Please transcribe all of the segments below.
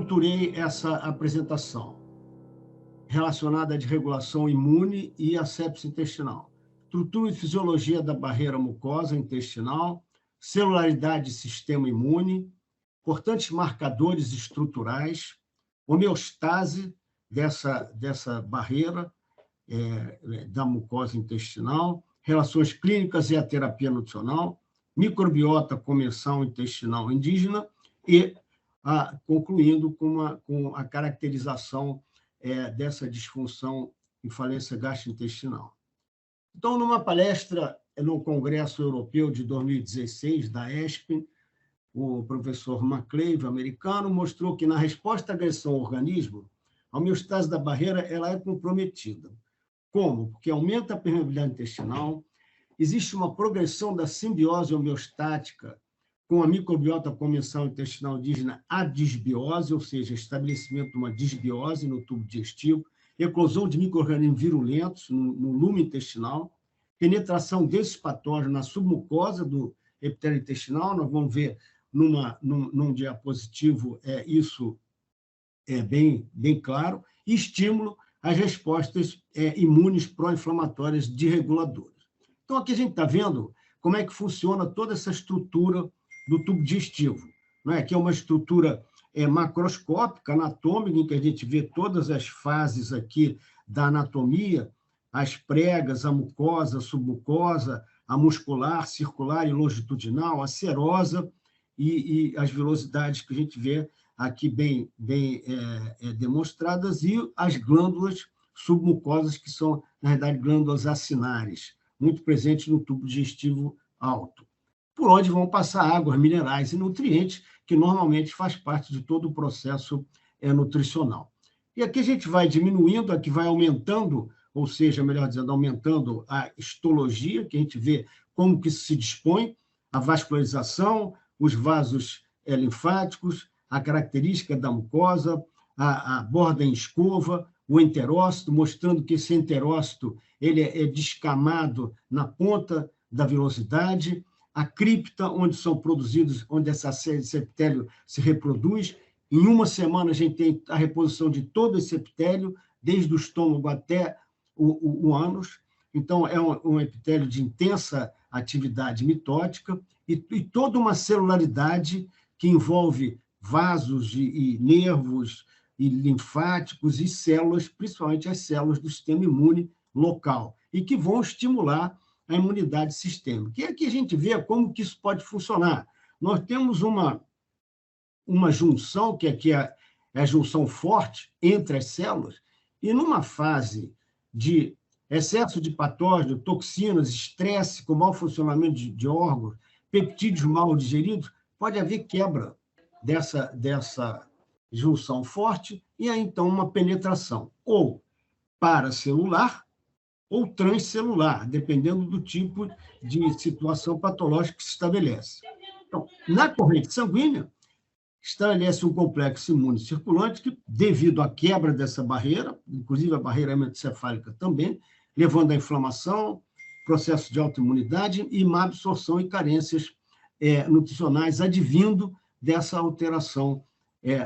estruturei essa apresentação relacionada à desregulação imune e à sepse intestinal. Estrutura e fisiologia da barreira mucosa intestinal, celularidade e sistema imune, importantes marcadores estruturais, homeostase dessa barreira da mucosa intestinal, relações clínicas e a terapia nutricional, microbiota comensal intestinal indígena e concluindo com a caracterização dessa disfunção e falência gastrointestinal. Então, numa palestra no Congresso Europeu de 2016, da ESPEN, o professor McClave, americano, mostrou que, na resposta à agressão ao organismo, a homeostase da barreira ela é comprometida. Como? Porque aumenta a permeabilidade intestinal, existe uma progressão da simbiose homeostática com a microbiota comensal intestinal indígena, a disbiose, ou seja, estabelecimento de uma disbiose no tubo digestivo, eclosão de micro-organismos virulentos no lume intestinal, penetração desses patógenos na submucosa do epitélio intestinal. Nós vamos ver num diapositivo isso bem claro, e estímulo às respostas imunes pró-inflamatórias desreguladoras. Então, aqui a gente está vendo como é que funciona toda essa estrutura do tubo digestivo, né? Que é uma estrutura macroscópica, anatômica, em que a gente vê todas as fases aqui da anatomia, as pregas, a mucosa, a submucosa, a muscular, circular e longitudinal, a serosa e as vilosidades que a gente vê aqui bem demonstradas, e as glândulas submucosas, que são, na verdade, glândulas acinárias, muito presentes no tubo digestivo alto, por onde vão passar águas, minerais e nutrientes, que normalmente faz parte de todo o processo nutricional. E aqui a gente vai diminuindo, aqui vai aumentando, ou seja, melhor dizendo, aumentando a histologia, que a gente vê como que se dispõe, a vascularização, os vasos linfáticos, a característica da mucosa, a borda em escova, o enterócito, mostrando que esse enterócito ele é descamado na ponta da vilosidade, a cripta, onde são produzidos, onde esse epitélio se reproduz. Em uma semana, a gente tem a reposição de todo esse epitélio, desde o estômago até o ânus. Então, é um epitélio de intensa atividade mitótica e toda uma celularidade que envolve vasos e nervos e linfáticos e células, principalmente as células do sistema imune local, e que vão estimular a imunidade sistêmica. E aqui a gente vê como que isso pode funcionar. Nós temos uma junção, que aqui é a junção forte entre as células, e numa fase de excesso de patógeno, toxinas, estresse, com mau funcionamento de órgãos, peptídeos mal digeridos, pode haver quebra dessa junção forte, e aí, então, uma penetração ou paracelular ou transcelular, dependendo do tipo de situação patológica que se estabelece. Então, na corrente sanguínea, estabelece um complexo imune circulante que, devido à quebra dessa barreira, inclusive a barreira hematocefálica também, levando à inflamação, processo de autoimunidade e má absorção e carências nutricionais advindo dessa alteração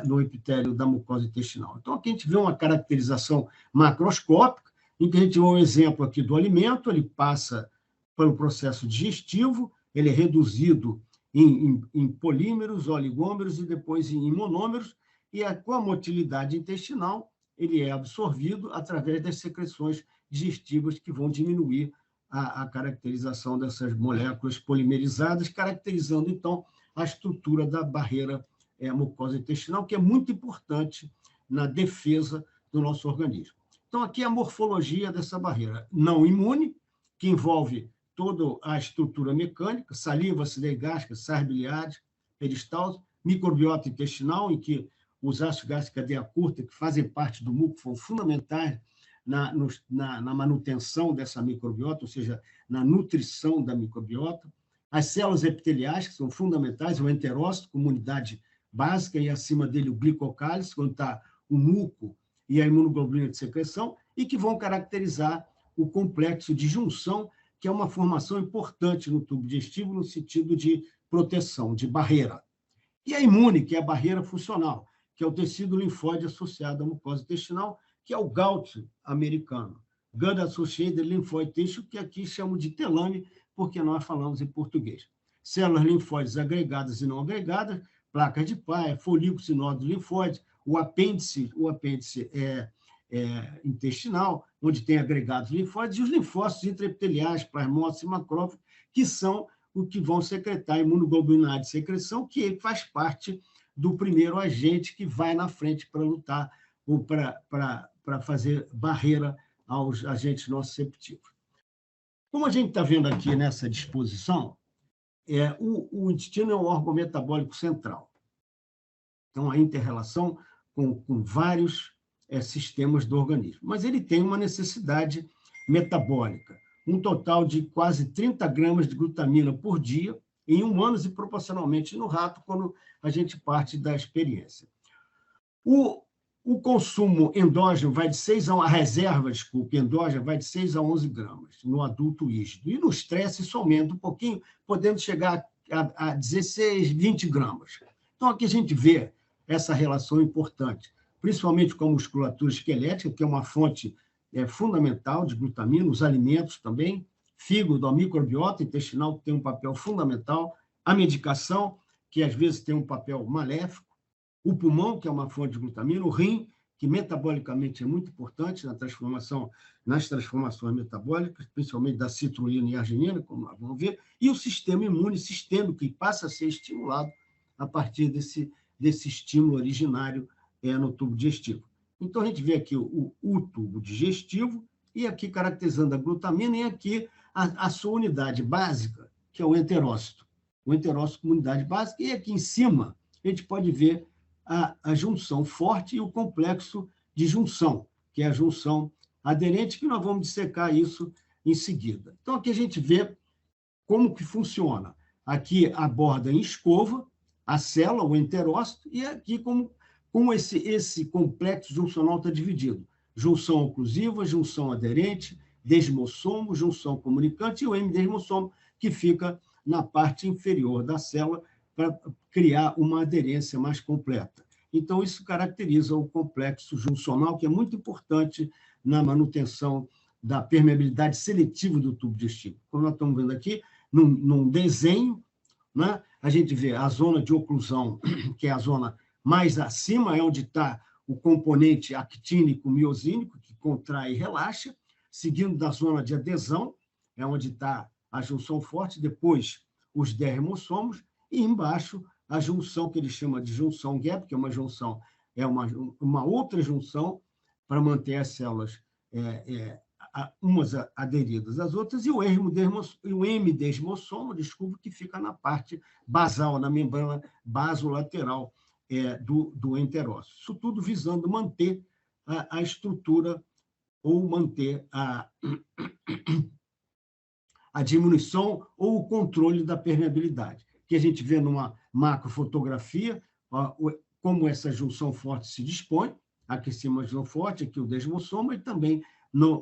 no epitélio da mucosa intestinal. Então, aqui a gente vê uma caracterização macroscópica, em que a gente vê um exemplo aqui do alimento, ele passa pelo processo digestivo, ele é reduzido em polímeros, oligômeros e depois em monômeros, e com a motilidade intestinal, ele é absorvido através das secreções digestivas que vão diminuir a caracterização dessas moléculas polimerizadas, caracterizando, então, a estrutura da barreira mucosa intestinal, que é muito importante na defesa do nosso organismo. Então, aqui é a morfologia dessa barreira não imune, que envolve toda a estrutura mecânica, saliva, acidez gástrica, sais biliares, peristalse, microbiota intestinal, em que os ácidos gástricos de cadeia curta, que fazem parte do muco, são fundamentais na manutenção dessa microbiota, ou seja, na nutrição da microbiota. As células epiteliais, que são fundamentais, o enterócito, comunidade básica, e acima dele o glicocálice, quando está o muco e a imunoglobulina de secreção, e que vão caracterizar o complexo de junção, que é uma formação importante no tubo digestivo no sentido de proteção, de barreira. E a imune, que é a barreira funcional, que é o tecido linfóide associado à mucosa intestinal, que é o GALT americano, Gut Associated Lymphoid Tissue, que aqui chamam de telame, porque nós falamos em português. Células linfóides agregadas e não agregadas, placas de Paia, folículos e nódulos linfóides, o apêndice intestinal, onde tem agregados linfóides, e os linfócitos intraepiteliais, plasmócitos e macrófagos, que são o que vão secretar a imunoglobulina A de secreção, que faz parte do primeiro agente que vai na frente para lutar ou para fazer barreira aos agentes nociceptivos. Como a gente está vendo aqui nessa disposição, o intestino é um órgão metabólico central. Então, a inter-relação com vários sistemas do organismo. Mas ele tem uma necessidade metabólica, um total de quase 30 gramas de glutamina por dia em humanos e proporcionalmente no rato, quando a gente parte da experiência. O consumo endógeno vai de 6 a reserva, desculpe, endógena vai de 6 a 11 gramas no adulto rígido. E no estresse isso aumenta um pouquinho, podendo chegar a 16, 20 gramas. Então, aqui a gente vê essa relação importante, principalmente com a musculatura esquelética, que é uma fonte fundamental de glutamina, os alimentos também, fígado, a microbiota intestinal, que tem um papel fundamental, a medicação, que às vezes tem um papel maléfico, o pulmão, que é uma fonte de glutamina, o rim, que metabolicamente é muito importante nas transformações metabólicas, principalmente da citrulina e arginina, como nós vamos ver, e o sistema imune sistêmico, que passa a ser estimulado a partir desse estímulo originário no tubo digestivo. Então, a gente vê aqui o tubo digestivo, e aqui caracterizando a glutamina, e aqui a sua unidade básica, que é o enterócito. O enterócito como unidade básica, e aqui em cima a gente pode ver a junção forte e o complexo de junção, que é a junção aderente, que nós vamos dissecar isso em seguida. Então, aqui a gente vê como que funciona. Aqui aborda em escova a célula, o enterócito, e aqui como esse complexo juncional está dividido. Junção oclusiva, junção aderente, desmossomo, junção comunicante e o hemidesmossomo, que fica na parte inferior da célula para criar uma aderência mais completa. Então, isso caracteriza o complexo juncional, que é muito importante na manutenção da permeabilidade seletiva do tubo digestivo. Como nós estamos vendo aqui, num desenho, né, a gente vê a zona de oclusão, que é a zona mais acima, é onde está o componente actínico miosínico, que contrai e relaxa, seguindo da zona de adesão, é onde está a junção forte, depois os dermossomos, e embaixo a junção que ele chama de junção gap, que é uma outra junção para manter as células umas aderidas às outras, e o hemidesmossomo, que fica na parte basal, na membrana basolateral do enterócito. Isso tudo visando manter a estrutura ou manter a diminuição ou o controle da permeabilidade, que a gente vê numa macrofotografia, como essa junção forte se dispõe, aqui em cima a junção forte, aqui o desmossoma, e também no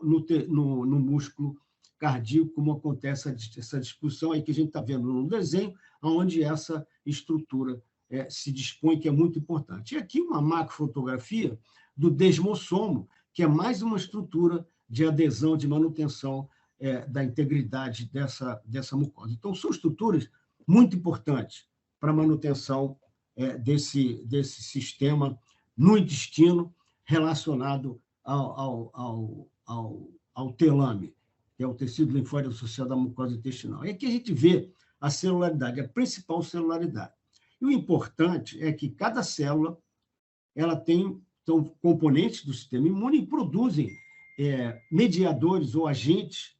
músculo cardíaco, como acontece essa disposição aí que a gente está vendo no desenho, onde essa estrutura se dispõe, que é muito importante. E aqui uma macrofotografia do desmossomo, que é mais uma estrutura de adesão, de manutenção da integridade dessa mucosa. Então, são estruturas muito importantes para a manutenção desse sistema no intestino relacionado ao telame, que é o tecido linfóide associado à mucosa intestinal. E aqui a gente vê a celularidade, a principal celularidade. E o importante é que cada célula são componentes do sistema imune e produzem mediadores ou agentes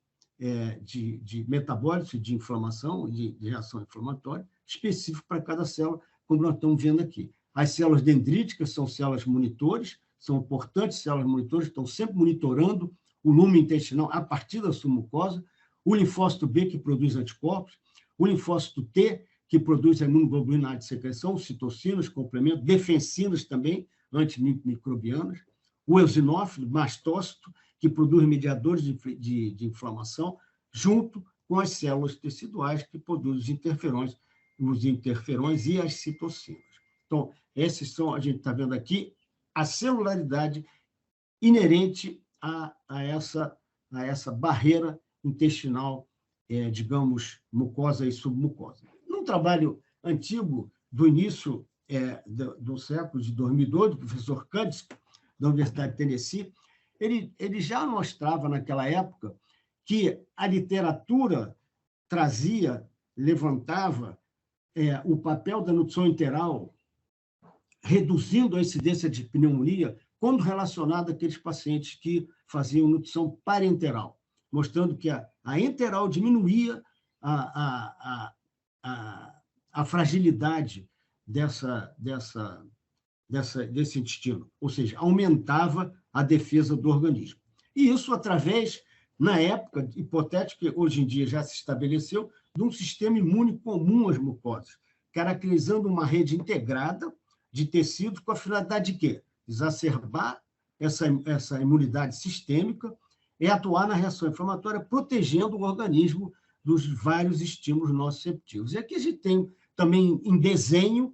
de metabólicos, de inflamação, de reação inflamatória, específico para cada célula, como nós estamos vendo aqui. As células dendríticas são células monitores, são importantes células monitores, estão sempre monitorando o lume intestinal a partir da sua mucosa, o linfócito B, que produz anticorpos, o linfócito T, que produz a imunoglobulina A de secreção, citocinas, complementos, defensinas também, antimicrobianas, o eosinófilo, mastócito, que produz mediadores de inflamação, junto com as células teciduais, que produzem os interferões e as citocinas. Então, esses são, a gente está vendo aqui, a celularidade inerente a essa barreira intestinal, digamos, mucosa e submucosa. Num trabalho antigo, do início do século de 2002, do professor Cudds, da Universidade de Tennessee, ele já mostrava, naquela época, que a literatura levantava o papel da nutrição enteral, reduzindo a incidência de pneumonia quando relacionado àqueles pacientes que faziam nutrição parenteral, mostrando que a enteral diminuía a fragilidade desse intestino, ou seja, aumentava a defesa do organismo. E isso através, na época, hipotética, que hoje em dia já se estabeleceu, de um sistema imune comum às mucosas, caracterizando uma rede integrada de tecidos com a finalidade de quê? Exacerbar essa imunidade sistêmica e atuar na reação inflamatória, protegendo o organismo dos vários estímulos nociceptivos. E aqui a gente tem também em desenho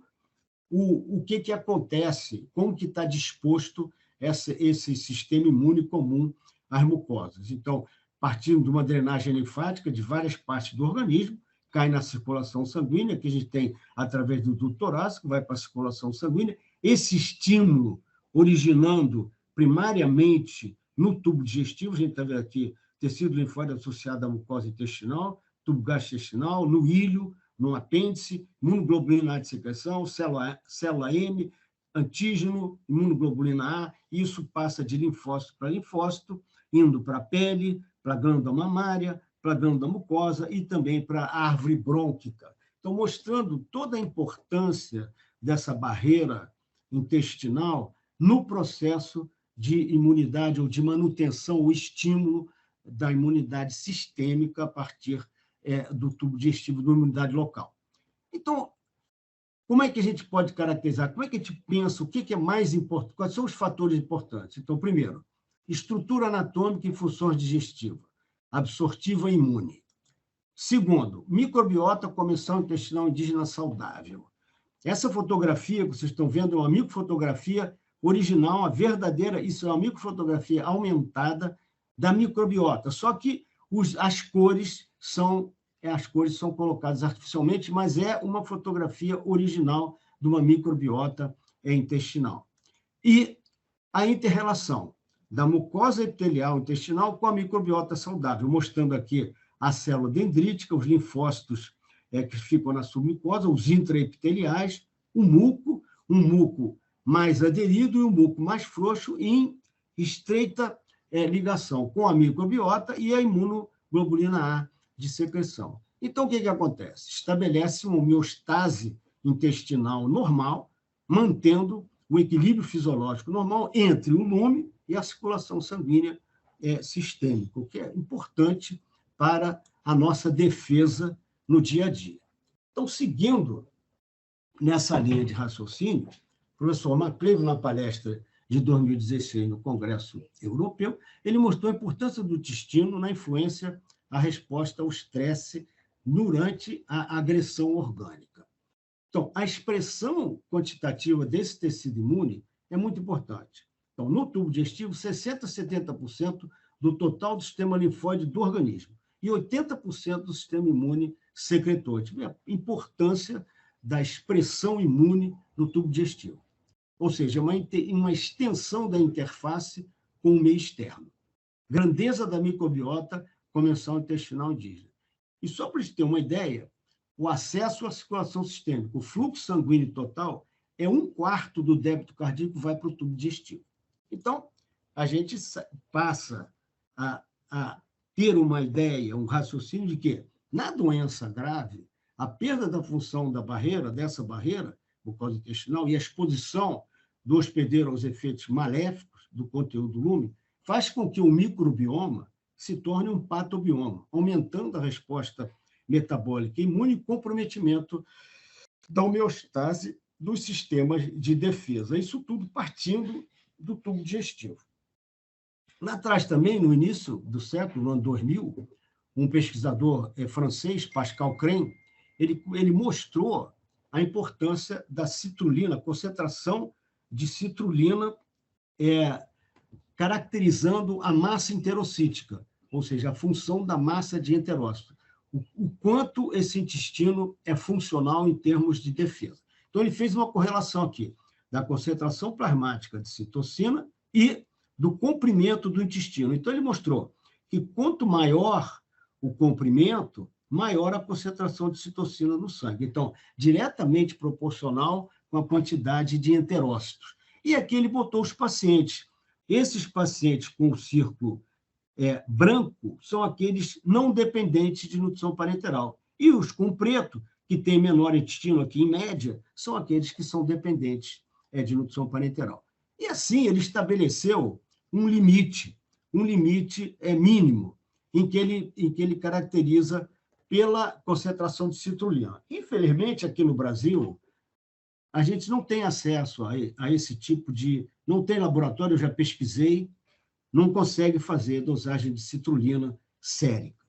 o que acontece, como que está disposto esse sistema imune comum às mucosas. Então, partindo de uma drenagem linfática de várias partes do organismo, cai na circulação sanguínea, que a gente tem através do duto torácico, vai para a circulação sanguínea, esse estímulo originando primariamente no tubo digestivo, a gente está vendo aqui tecido linfóide associado à mucosa intestinal, tubo gastrointestinal, no ilho, no apêndice, imunoglobulina A de secreção, célula M, antígeno, imunoglobulina A, isso passa de linfócito para linfócito, indo para a pele, para a glândula mamária, para a glândula mucosa e também para a árvore brônquica. Então, mostrando toda a importância dessa barreira intestinal no processo de imunidade ou de manutenção ou estímulo da imunidade sistêmica a partir do tubo digestivo da imunidade local. Então, como é que a gente pode caracterizar? Como é que a gente pensa? O que é mais importante? Quais são os fatores importantes? Então, primeiro, estrutura anatômica e funções digestivas, absortiva e imune. Segundo, microbiota, comissão intestinal indígena saudável. Essa fotografia que vocês estão vendo é uma microfotografia original, a verdadeira, isso é uma microfotografia aumentada da microbiota, só que as cores são colocadas artificialmente, mas é uma fotografia original de uma microbiota intestinal. E a interrelação da mucosa epitelial intestinal com a microbiota saudável, mostrando aqui a célula dendrítica, os linfócitos que ficam na submucosa, os intraepiteliais, um muco mais aderido e um muco mais frouxo em estreita ligação com a microbiota e a imunoglobulina A de secreção. Então, o que acontece? Estabelece uma homeostase intestinal normal, mantendo o equilíbrio fisiológico normal entre o lume e a circulação sanguínea sistêmica, o que é importante para a nossa defesa no dia a dia. Então, seguindo nessa linha de raciocínio, o professor McClave, na palestra de 2016 no Congresso Europeu, ele mostrou a importância do intestino na influência à resposta ao estresse durante a agressão orgânica. Então, a expressão quantitativa desse tecido imune é muito importante. Então, no tubo digestivo, 60% a 70% do total do sistema linfóide do organismo e 80% do sistema imune secretor. A importância da expressão imune no tubo digestivo. Ou seja, uma extensão da interface com o meio externo. Grandeza da microbiota, comensal intestinal indígena. E só para a gente ter uma ideia, o acesso à circulação sistêmica, o fluxo sanguíneo total, é 1/4 do débito cardíaco que vai para o tubo digestivo. Então, a gente passa a ter uma ideia, um raciocínio de que, na doença grave, a perda da função dessa barreira, mucosa intestinal, e a exposição do hospedeiro aos efeitos maléficos do conteúdo do lume, faz com que o microbioma se torne um patobioma, aumentando a resposta metabólica imune e comprometimento da homeostase dos sistemas de defesa. Isso tudo partindo do tubo digestivo. Lá atrás também, no início do século, no ano 2000, um pesquisador francês, Pascal Crème, ele mostrou a importância da citrulina, a concentração de citrulina caracterizando a massa enterocítica, ou seja, a função da massa de enterócito. O quanto esse intestino é funcional em termos de defesa. Então, ele fez uma correlação aqui da concentração plasmática de citocina e do comprimento do intestino. Então, ele mostrou que quanto maior o comprimento, maior a concentração de citocina no sangue. Então, diretamente proporcional com a quantidade de enterócitos. E aqui ele botou os pacientes. Esses pacientes com o círculo branco são aqueles não dependentes de nutrição parenteral. E os com preto, que têm menor intestino aqui, em média, são aqueles que são dependentes de nutrição parenteral. E assim ele estabeleceu um limite mínimo, em que ele caracteriza pela concentração de citrulina. Infelizmente, aqui no Brasil, a gente não tem acesso a esse tipo de... Não tem laboratório, eu já pesquisei, não consegue fazer dosagem de citrulina sérica.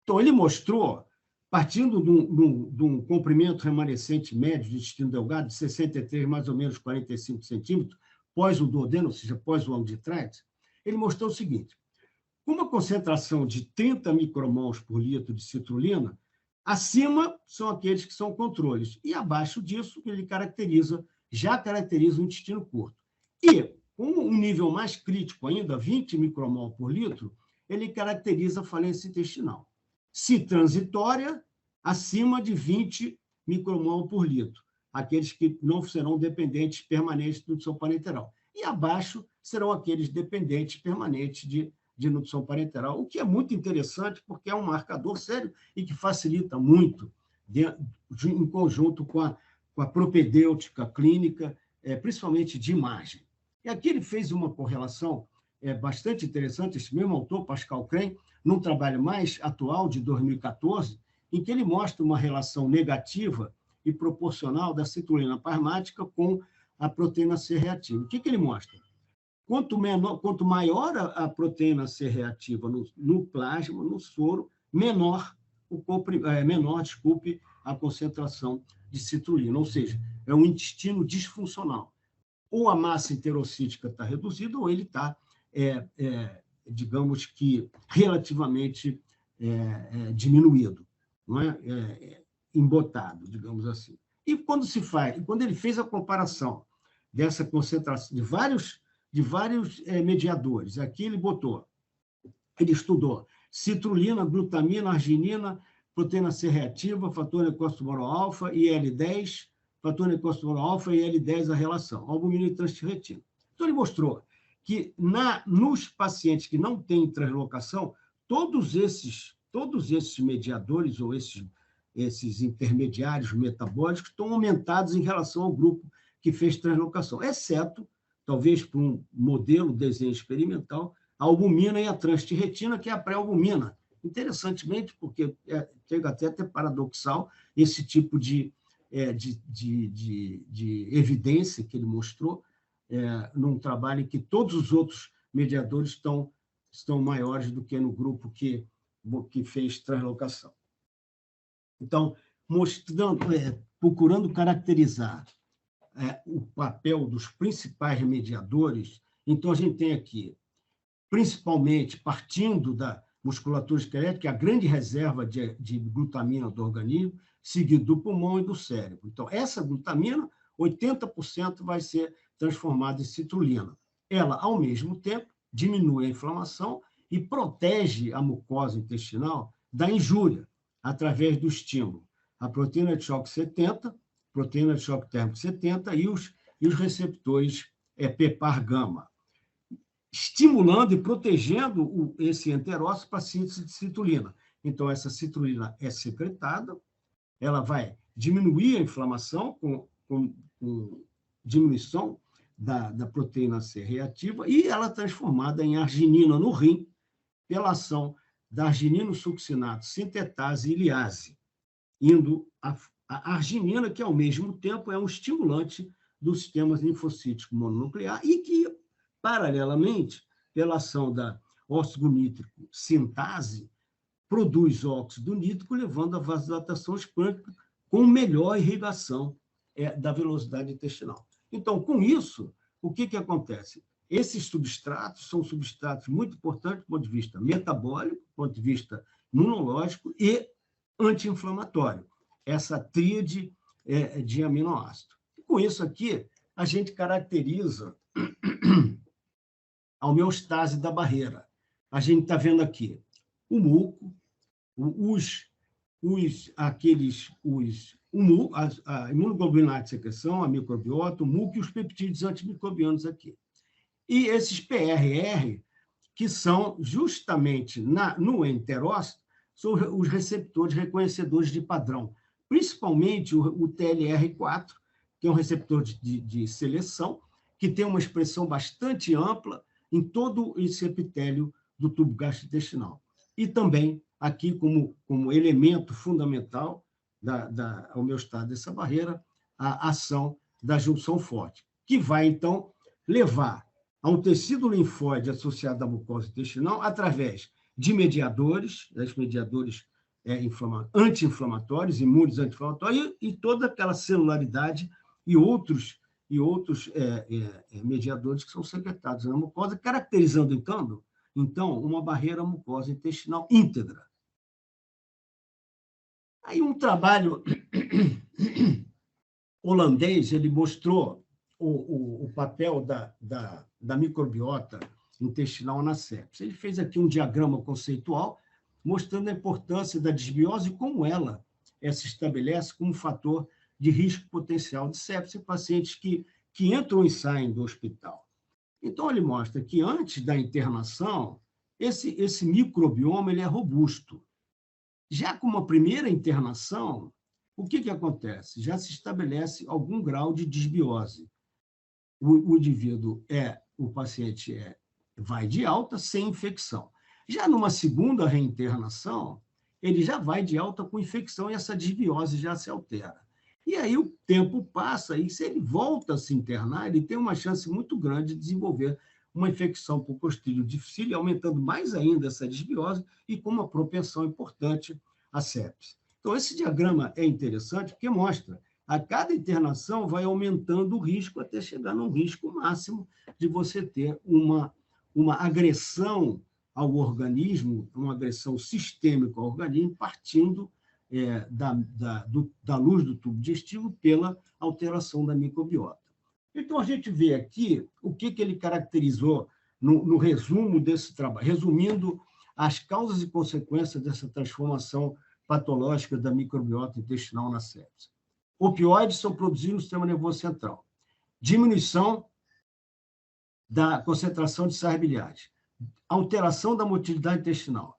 Então, ele mostrou, partindo de um comprimento remanescente médio de intestino delgado, de 63, mais ou menos 45 centímetros, pós o duodeno, ou seja, pós o ângulo de Treitz, ele mostrou o seguinte: com uma concentração de 30 micromols por litro de citrulina, acima são aqueles que são controles, e abaixo disso ele já caracteriza o intestino curto. E, com um nível mais crítico ainda, 20 micromol por litro, ele caracteriza a falência intestinal. Se transitória, acima de 20 micromol por litro, aqueles que não serão dependentes permanentes de nutrição parenteral. E abaixo serão aqueles dependentes permanentes de nutrição parenteral, o que é muito interessante, porque é um marcador sério e que facilita muito, em conjunto com a propedêutica clínica, principalmente de imagem. E aqui ele fez uma correlação bastante interessante, esse mesmo autor, Pascal Crem, num trabalho mais atual, de 2014, em que ele mostra uma relação negativa e proporcional da citrulina plasmática com a proteína C reativa. O que ele mostra? Quanto maior a proteína C reativa no plasma, no soro, menor a concentração de citrulina, ou seja, é um intestino disfuncional. Ou a massa enterocítica está reduzida, ou ele está, digamos que, relativamente diminuído, não é? Embotado, digamos assim. E quando ele fez a comparação dessa concentração de vários mediadores, aqui ele estudou citrulina, glutamina, arginina, proteína C reativa, fator necostomoral-alfa, IL-10, fator necostomoral-alfa e IL-10 a relação, albumina e transtirretina. Então, ele mostrou que nos pacientes que não têm translocação, todos esses mediadores ou esses intermediários metabólicos estão aumentados em relação ao grupo que fez translocação, exceto, talvez por um modelo desenho experimental, a albumina e a transtirretina, que é a pré-albumina. Interessantemente, porque chega até a ter paradoxal esse tipo de evidência que ele mostrou num trabalho em que todos os outros mediadores estão maiores do que no grupo que fez translocação. Então, procurando caracterizar o papel dos principais mediadores, então a gente tem aqui, principalmente partindo da musculatura esquelética, a grande reserva de glutamina do organismo, seguido do pulmão e do cérebro. Então, essa glutamina, 80% vai ser transformada em citrulina. Ela, ao mesmo tempo, diminui a inflamação e protege a mucosa intestinal da injúria, através do estímulo. A proteína de choque 70, proteína de choque térmico 70 e os receptores PPAR-gama, estimulando e protegendo esse enterócito para a síntese de citrulina. Então, essa citrulina é secretada, ela vai diminuir a inflamação com diminuição da proteína C reativa e ela é transformada em arginina no rim pela ação da argininosuccinato sintetase e liase, indo a arginina, que, ao mesmo tempo, é um estimulante do sistema linfocítico mononuclear e que, paralelamente, pela ação da óxido nítrico sintase, produz óxido nítrico, levando à vasodilatação esplênica com melhor irrigação da velocidade intestinal. Então, com isso, o que acontece? Esses substratos são substratos muito importantes do ponto de vista metabólico, do ponto de vista imunológico e anti-inflamatório, essa tríade de aminoácidos. Com isso aqui, a gente caracteriza a homeostase da barreira. A gente está vendo aqui o muco, a imunoglobulina de secreção, a microbiota, o muco e os peptídeos antimicrobianos aqui. E esses PRR, que são justamente no enterócito, são os receptores reconhecedores de padrão, principalmente o TLR4, que é um receptor de seleção, que tem uma expressão bastante ampla em todo esse epitélio do tubo gastrointestinal. E também, aqui, como elemento fundamental da homeostase dessa barreira, a ação da junção forte, que vai, então, levar a um tecido linfóide associado à mucosa intestinal através de mediadores anti-inflamatórios, imunes anti-inflamatórios, e toda aquela celularidade e outros mediadores que são secretados na mucosa, caracterizando, então, uma barreira mucosa intestinal íntegra. Aí um trabalho holandês, ele mostrou o papel da microbiota intestinal na sepse. Ele fez aqui um diagrama conceitual mostrando a importância da desbiose e como ela se estabelece como fator de risco potencial de sepse em pacientes que entram e saem do hospital. Então, ele mostra que antes da internação, esse microbioma ele é robusto. Já com uma primeira internação, o que acontece? Já se estabelece algum grau de desbiose. O paciente vai de alta sem infecção. Já numa segunda reinternação, ele já vai de alta com infecção e essa desbiose já se altera. E aí o tempo passa e se ele volta a se internar, ele tem uma chance muito grande de desenvolver uma infecção por Clostridium difficile, aumentando mais ainda essa desbiose e com uma propensão importante à sepse. Então, esse diagrama é interessante porque mostra a cada internação vai aumentando o risco até chegar num risco máximo de você ter uma agressão ao organismo, uma agressão sistêmica ao organismo, partindo da luz do tubo digestivo pela alteração da microbiota. Então, a gente vê aqui o que ele caracterizou no resumo desse trabalho, resumindo as causas e consequências dessa transformação patológica da microbiota intestinal na sepse. Opioides são produzidos no sistema nervoso central. Diminuição da concentração de sais biliares. Alteração da motilidade intestinal.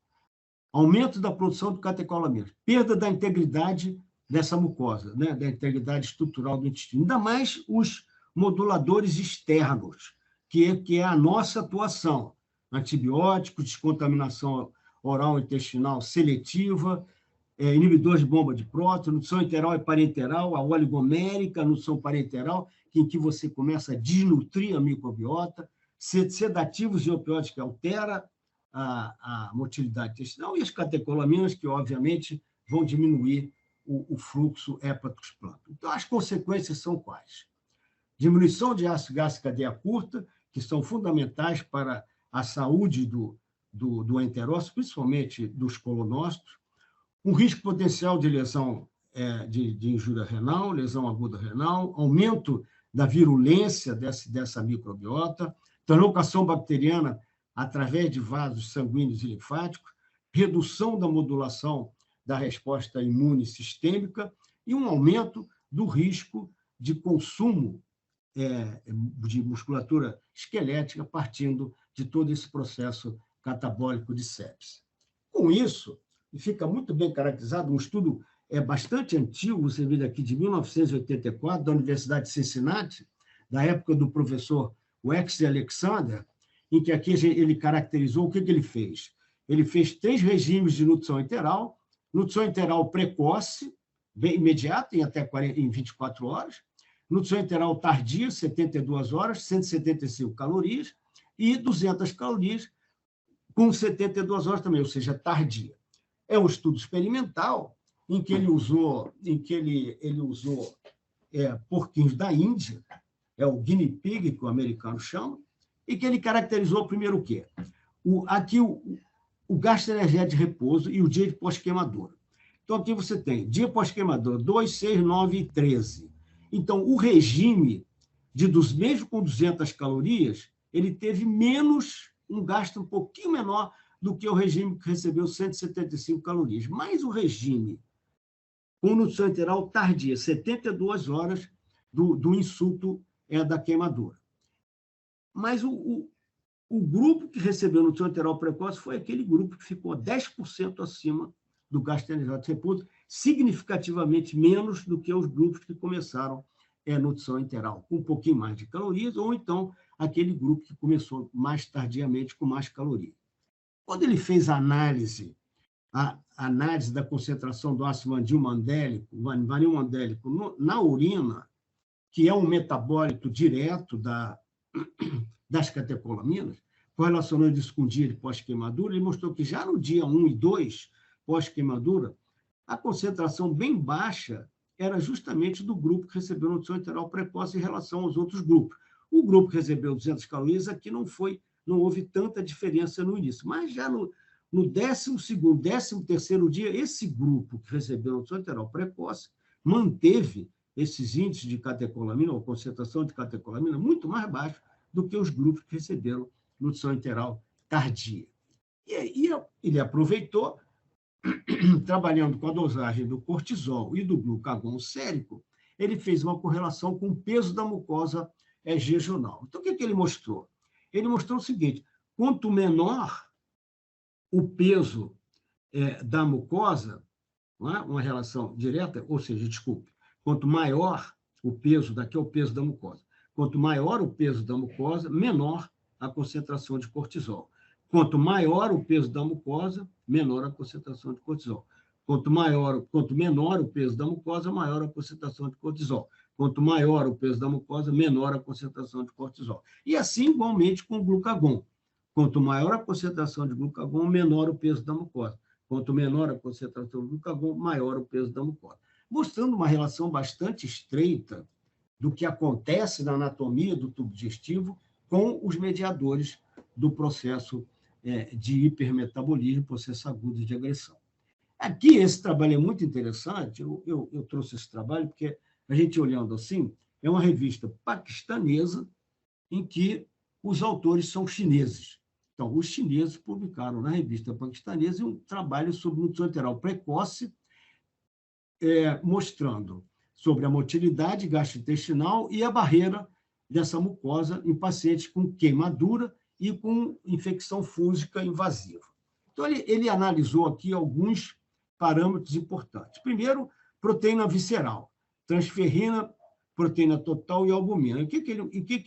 Aumento da produção de catecolaminas. Perda da integridade dessa mucosa, né? Da integridade estrutural do intestino. Ainda mais os moduladores externos, que é a nossa atuação. Antibióticos, descontaminação oral intestinal seletiva, inibidores de bomba de próton, nutrição enteral e parenteral, a oligomérica, a nutrição parenteral, em que você começa a desnutrir a microbiota, sedativos e opioides que altera a motilidade intestinal e as catecolaminas, que, obviamente, vão diminuir o fluxo hepatosplâncton. Então, as consequências são quais? Diminuição de ácido gástrico cadeia curta, que são fundamentais para a saúde do enterócito, principalmente dos colonócitos, um risco potencial de lesão de injúria renal, lesão aguda renal, aumento da virulência dessa microbiota, translocação bacteriana através de vasos sanguíneos e linfáticos, redução da modulação da resposta imune sistêmica e um aumento do risco de consumo de musculatura esquelética partindo de todo esse processo catabólico de sepse. Com isso, fica muito bem caracterizado, um estudo bastante antigo, você vê aqui de 1984, da Universidade de Cincinnati, da época do professor Wexley Alexander, em que aqui ele caracterizou o que ele fez. Ele fez 3 regimes de nutrição enteral precoce, bem imediata, em 24 horas, nutrição enteral tardia, 72 horas, 175 calorias, e 200 calorias com 72 horas também, ou seja, tardia. É um estudo experimental em que ele usou porquinhos da Índia, é o guinea pig, que o americano chama, e que ele caracterizou primeiro o quê? O gasto energético de repouso e o dia de pós-queimadura. Então, aqui você tem dia pós-queimadura, 2, 6, 9 e 13. Então, o regime, mesmo com 200 calorias, ele teve um gasto um pouquinho menor do que o regime que recebeu 175 calorias. Mas o regime com nutrição enteral tardia, 72 horas do insulto da queimadura. Mas o grupo que recebeu nutrição enteral precoce foi aquele grupo que ficou 10% acima do gasto energético de repouso, significativamente menos do que os grupos que começaram nutrição enteral, com um pouquinho mais de calorias, ou então aquele grupo que começou mais tardiamente com mais calorias. Quando ele fez a análise da concentração do ácido vanil-mandélico na urina, que é um metabólito direto das catecolaminas, correlacionando isso com o dia de pós-queimadura, ele mostrou que já no dia 1 e 2, pós-queimadura, a concentração bem baixa era justamente do grupo que recebeu nutrição enteral precoce em relação aos outros grupos. O grupo que recebeu 200 calorias aqui não houve tanta diferença no início, mas já no 12º, 13º dia, esse grupo que recebeu nutrição enteral precoce manteve esses índices de catecolamina, ou concentração de catecolamina, muito mais baixos do que os grupos que receberam nutrição enteral tardia. E ele aproveitou, trabalhando com a dosagem do cortisol e do glucagon sérico, ele fez uma correlação com o peso da mucosa jejunal. Então, o que ele mostrou? Ele mostrou o seguinte: quanto menor o peso da mucosa, não é? Uma relação direta, ou seja, desculpe, quanto maior o peso, daqui é o peso da mucosa, quanto maior o peso da mucosa, menor a concentração de cortisol. Quanto maior o peso da mucosa, menor a concentração de cortisol. Quanto menor o peso da mucosa, maior a concentração de cortisol. Quanto maior o peso da mucosa, menor a concentração de cortisol. E assim, igualmente, com o glucagon. Quanto maior a concentração de glucagon, menor o peso da mucosa. Quanto menor a concentração de glucagon, maior o peso da mucosa. Mostrando uma relação bastante estreita do que acontece na anatomia do tubo digestivo com os mediadores do processo de hipermetabolismo, processo agudo de agressão. Aqui, esse trabalho é muito interessante, eu trouxe esse trabalho porque a gente olhando assim, é uma revista paquistanesa em que os autores são chineses. Então, os chineses publicaram na revista paquistanesa um trabalho sobre nutrição enteral precoce, mostrando sobre a motilidade gastrointestinal e a barreira dessa mucosa em pacientes com queimadura e com infecção fúngica invasiva. Então, ele analisou aqui alguns parâmetros importantes. Primeiro, proteína visceral, transferrina, proteína total e albumina. O que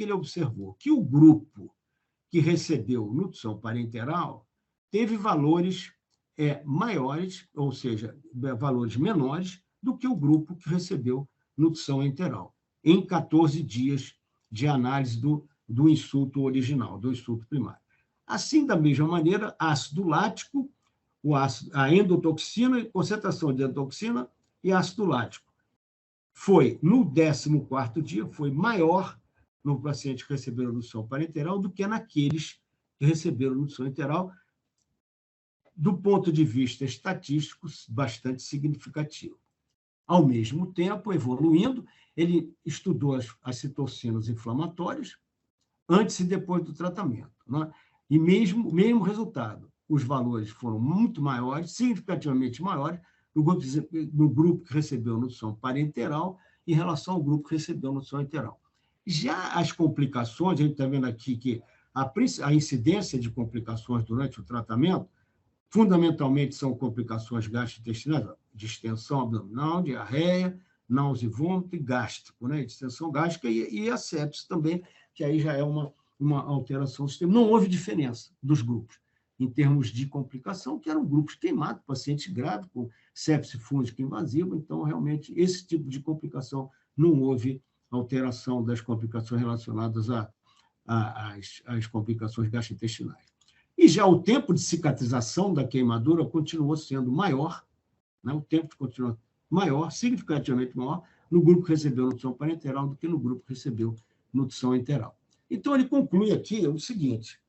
ele observou? Que o grupo que recebeu nutrição parenteral teve valores maiores, ou seja, valores menores do que o grupo que recebeu nutrição enteral, em 14 dias de análise do insulto original, do insulto primário. Assim, da mesma maneira, ácido lático, a endotoxina, concentração de endotoxina e ácido lático. Foi, no 14º dia, foi maior no paciente que recebeu nutrição parenteral do que naqueles que receberam nutrição enteral, do ponto de vista estatístico, bastante significativo. Ao mesmo tempo, evoluindo, ele estudou as citocinas inflamatórias antes e depois do tratamento, né? E mesmo resultado, os valores foram muito maiores, significativamente maiores, no grupo que recebeu nutrição parenteral em relação ao grupo que recebeu nutrição enteral. Já as complicações, a gente está vendo aqui que a incidência de complicações durante o tratamento, fundamentalmente são complicações gastrointestinais, distensão abdominal, diarreia, náusea e vômito e gástrico, né? Distensão gástrica e a sepse também, que aí já é uma alteração do sistema. Não houve diferença dos grupos em termos de complicação, que eram grupos queimados, pacientes graves com sepse fúngica invasiva, então, realmente, esse tipo de complicação não houve alteração das complicações relacionadas às complicações gastrointestinais. E já o tempo de cicatrização da queimadura continuou sendo maior, né? O tempo continua maior, significativamente maior, no grupo que recebeu nutrição parenteral do que no grupo que recebeu nutrição enteral. Então, ele conclui aqui o seguinte,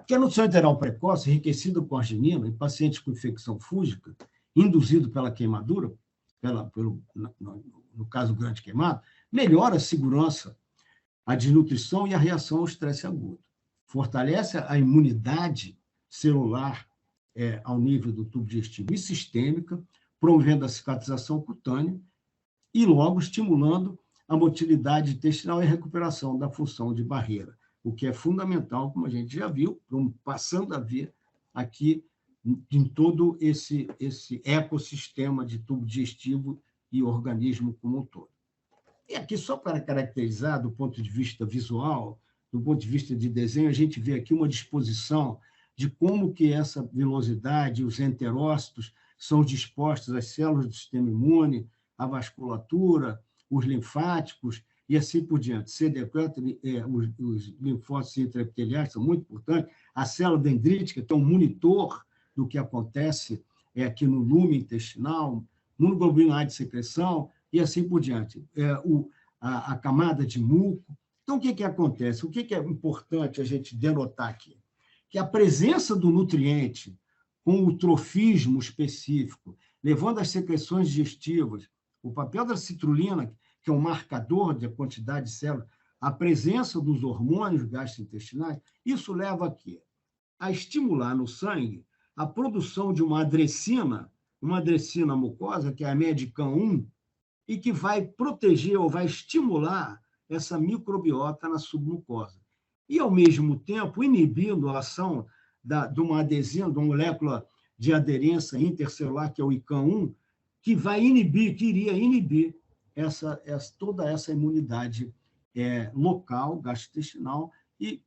que a nutrição enteral precoce, enriquecida com arginina em pacientes com infecção fúngica, induzido pela queimadura, no caso grande queimado, melhora a segurança, a desnutrição e a reação ao estresse agudo. Fortalece a imunidade celular ao nível do tubo digestivo e sistêmica, promovendo a cicatrização cutânea e, logo, estimulando a motilidade intestinal e a recuperação da função de barreira, o que é fundamental, como a gente já viu, passando a ver aqui em todo esse ecossistema de tubo digestivo e organismo como um todo. E aqui, só para caracterizar do ponto de vista visual, do ponto de vista de desenho, a gente vê aqui uma disposição de como que essa vilosidade, os enterócitos, são dispostos às células do sistema imune, à vasculatura, os linfáticos, e assim por diante. CD4, os linfócitos intraepiteliais são muito importantes, a célula dendrítica, que é um monitor do que acontece aqui no lume intestinal, imunoglobulina A de secreção, e assim por diante. A camada de muco. Então, o que acontece? O que é importante a gente denotar aqui? Que a presença do nutriente com o trofismo específico, levando às secreções digestivas, o papel da citrulina, que é um marcador da quantidade de células, a presença dos hormônios gastrointestinais, isso leva a quê? A estimular no sangue a produção de uma adrecina mucosa, que é a MEDCAM1, e que vai proteger ou vai estimular essa microbiota na submucosa. E, ao mesmo tempo, inibindo a ação de uma adesina, de uma molécula de aderência intercelular, que é o ICAM1, que iria inibir toda essa imunidade local, gastrointestinal, e,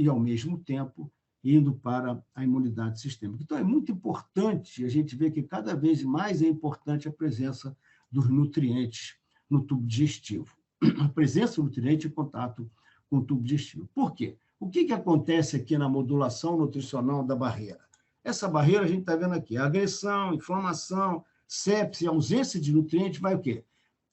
ao mesmo tempo, indo para a imunidade sistêmica. Então, é muito importante a gente ver que cada vez mais é importante a presença dos nutrientes no tubo digestivo. A presença do nutriente em contato com o tubo digestivo. Por quê? O que acontece aqui na modulação nutricional da barreira? Essa barreira, a gente está vendo aqui, agressão, inflamação, sepse, ausência de nutrientes, vai o quê?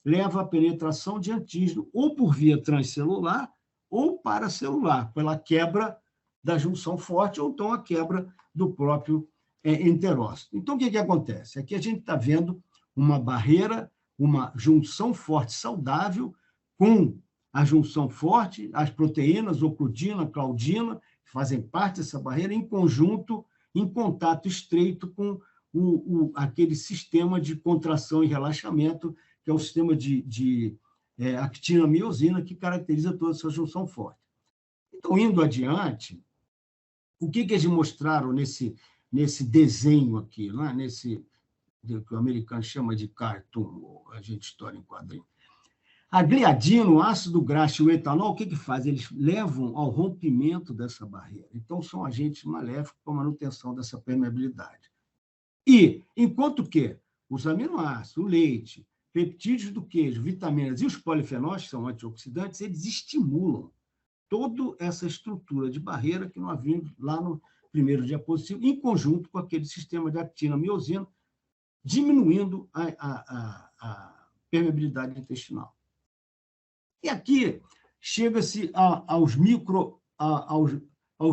Leva à penetração de antígeno, ou por via transcelular, ou paracelular, pela quebra da junção forte, ou então a quebra do próprio enterócito. Então, o que acontece? Aqui a gente está vendo uma barreira, uma junção forte saudável com a junção forte, as proteínas, ocludina, claudina, que fazem parte dessa barreira, em conjunto, em contato estreito com aquele sistema de contração e relaxamento, que é o sistema de actina-miosina, que caracteriza toda essa junção forte. Então, indo adiante, o que eles mostraram nesse desenho aqui, não é? Nesse que o americano chama de cartoon, a gente história em quadrinho. A gliadina, o ácido graxo e o etanol, o que faz? Eles levam ao rompimento dessa barreira. Então, são agentes maléficos para a manutenção dessa permeabilidade. E, enquanto que os aminoácidos, o leite, peptídeos do queijo, vitaminas e os polifenóis, que são antioxidantes, eles estimulam toda essa estrutura de barreira que nós vimos lá no primeiro diapositivo, em conjunto com aquele sistema de actina-miosina, diminuindo a permeabilidade intestinal. E aqui chega-se aos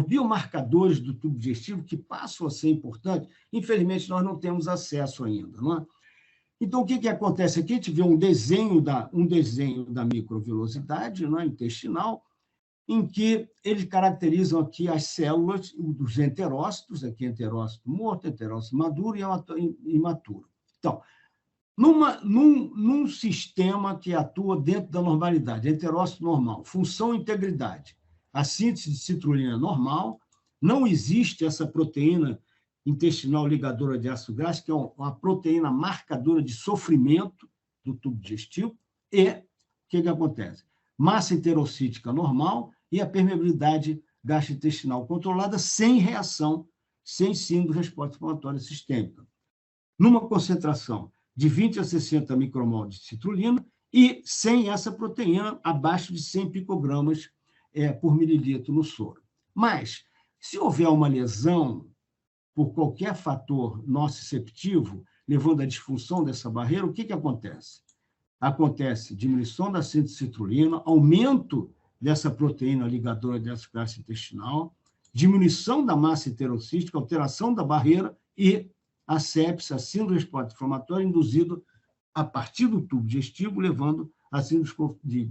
biomarcadores do tubo digestivo, que passam a ser importantes. Infelizmente, nós não temos acesso ainda, não é? Então, o que acontece aqui? A gente vê um desenho da microvilosidade, não é, intestinal, em que eles caracterizam aqui as células dos enterócitos, aqui enterócito morto, enterócito maduro e imaturo. Então, num sistema que atua dentro da normalidade, enterócito normal, função e integridade, a síntese de citrulina normal, não existe essa proteína intestinal ligadora de ácido graxo, que é uma proteína marcadora de sofrimento do tubo digestivo, e o que acontece? Massa enterocítica normal e a permeabilidade gastrointestinal controlada, sem reação, sem síndrome de resposta inflamatória sistêmica. Numa concentração de 20 a 60 micromol de citrulina e sem essa proteína abaixo de 100 picogramas por mililitro no soro. Mas, se houver uma lesão por qualquer fator nociceptivo, levando à disfunção dessa barreira, o que acontece? acontece diminuição da síntese de citrulina, aumento dessa proteína ligadora dessa classe intestinal, diminuição da massa heterocística, alteração da barreira e a sepse, a síndrome inflamatória induzida a partir do tubo digestivo, levando a síndrome de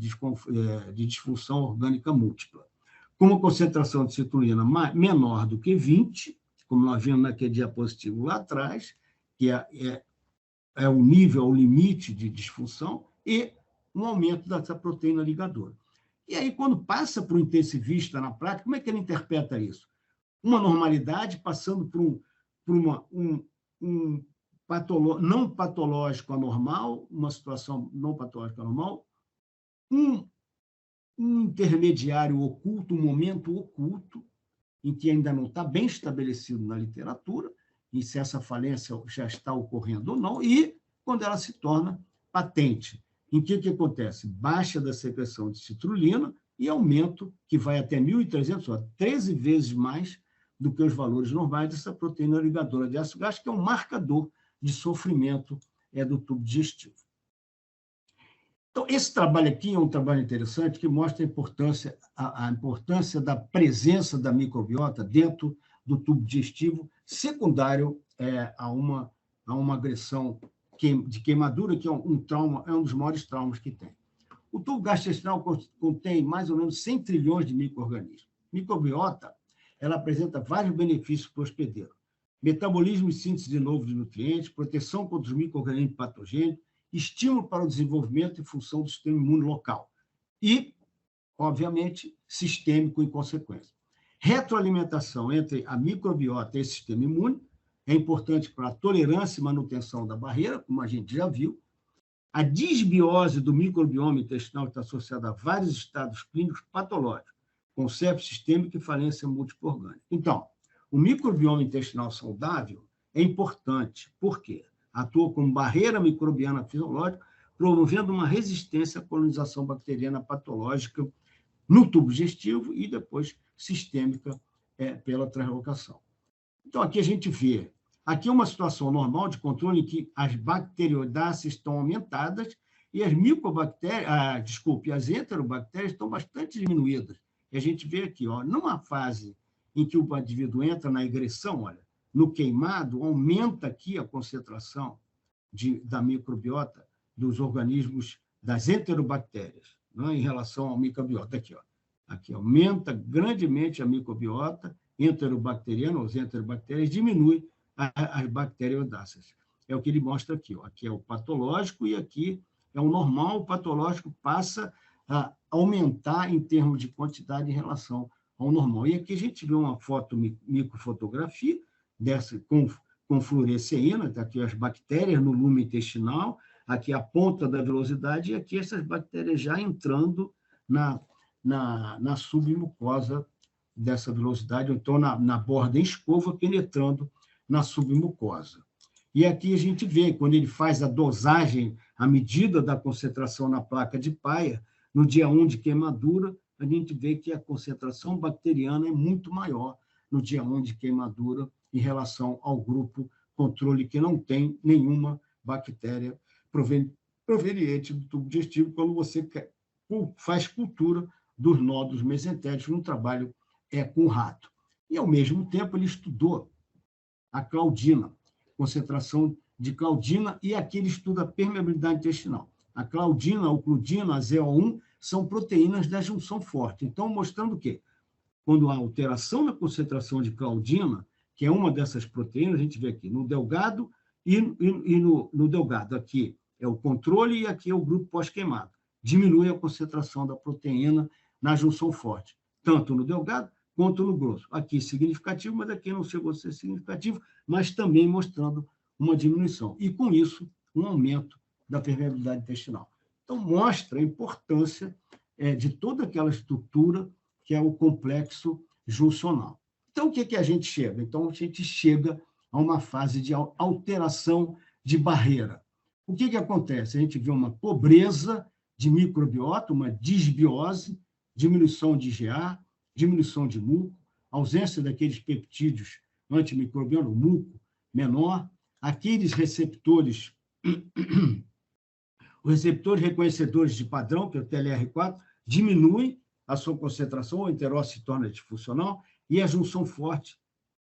disfunção orgânica múltipla. Com uma concentração de citrulina menor do que 20, como nós vimos naquele diapositivo lá atrás, que é o nível, o limite de disfunção, e um aumento dessa proteína ligadora. E aí, quando passa para o intensivista na prática, como é que ele interpreta isso? Uma normalidade passando por um não patológico anormal, uma situação não patológica anormal, um intermediário oculto, um momento oculto, em que ainda não está bem estabelecido na literatura, e se essa falência já está ocorrendo ou não, e quando ela se torna patente. Em que acontece? Baixa da secreção de citrulina e aumento, que vai até 1.300, 13 vezes mais do que os valores normais dessa proteína ligadora de ácido gástrico, que é um marcador de sofrimento do tubo digestivo. Então, esse trabalho aqui é um trabalho interessante que mostra a importância da presença da microbiota dentro do tubo digestivo, secundário a uma agressão de queimadura, que é um trauma, é um dos maiores traumas que tem. O tubo gastrointestinal contém mais ou menos 100 trilhões de micro-organismos. Microbiota, ela apresenta vários benefícios para o hospedeiro. Metabolismo e síntese de novo de nutrientes, proteção contra os micro-organismos patogênicos, estímulo para o desenvolvimento e função do sistema imune local. E, obviamente, sistêmico em consequência. Retroalimentação entre a microbiota e o sistema imune é importante para a tolerância e manutenção da barreira, como a gente já viu. A disbiose do microbioma intestinal está associada a vários estados clínicos patológicos, com sepse sistêmica e falência múltipla orgânica. Então, o microbioma intestinal saudável é importante, porque atua como barreira microbiana fisiológica, promovendo uma resistência à colonização bacteriana patológica no tubo digestivo e depois sistêmica pela translocação. Então, aqui a gente vê, aqui é uma situação normal de controle em que as bacteriodáceas estão aumentadas e as as enterobactérias estão bastante diminuídas. E a gente vê aqui, numa fase em que o indivíduo entra na egressão, no queimado, aumenta aqui a concentração da microbiota dos organismos, das enterobactérias, em relação ao microbiota. Aqui aumenta grandemente a microbiota enterobacteriana, os enterobactérias, diminui as bacteriodáceas. É o que ele mostra aqui. Aqui é o patológico e aqui é o normal. O patológico passa a aumentar em termos de quantidade em relação ao normal. E aqui a gente vê uma microfotografia dessa com fluoresceína, tá aqui as bactérias no lume intestinal, aqui a ponta da velocidade, e aqui essas bactérias já entrando na submucosa dessa velocidade, ou então na borda em escova, penetrando na submucosa. E aqui a gente vê, quando ele faz a dosagem, a medida da concentração na placa de Peyer, no dia 1 de queimadura, a gente vê que a concentração bacteriana é muito maior no dia 1 de queimadura em relação ao grupo controle, que não tem nenhuma bactéria proveniente do tubo digestivo, quando você faz cultura dos nódulos mesentéricos num trabalho com rato. E, ao mesmo tempo, ele estudou a claudina, concentração de claudina, e aqui ele estuda a permeabilidade intestinal. A claudina, a ocludina, a ZO1, são proteínas da junção forte. Então, mostrando o quê? Quando há alteração na concentração de claudina, que é uma dessas proteínas, a gente vê aqui no delgado e no delgado. Aqui é o controle e aqui é o grupo pós-queimado. Diminui a concentração da proteína na junção forte, tanto no delgado quanto no grosso. Aqui significativo, mas aqui não chegou a ser significativo, mas também mostrando uma diminuição. E, com isso, um aumento da permeabilidade intestinal. Então, mostra a importância de toda aquela estrutura que é o complexo juncional. Então, o que a gente chega? Então, a gente chega a uma fase de alteração de barreira. O que acontece? A gente vê uma pobreza de microbiota, uma disbiose, diminuição de IgA, diminuição de muco, ausência daqueles peptídeos antimicrobianos, muco menor, aqueles receptores Os receptores reconhecedores de padrão, que é o TLR4, diminuem a sua concentração, o enterócito se torna disfuncional e a junção forte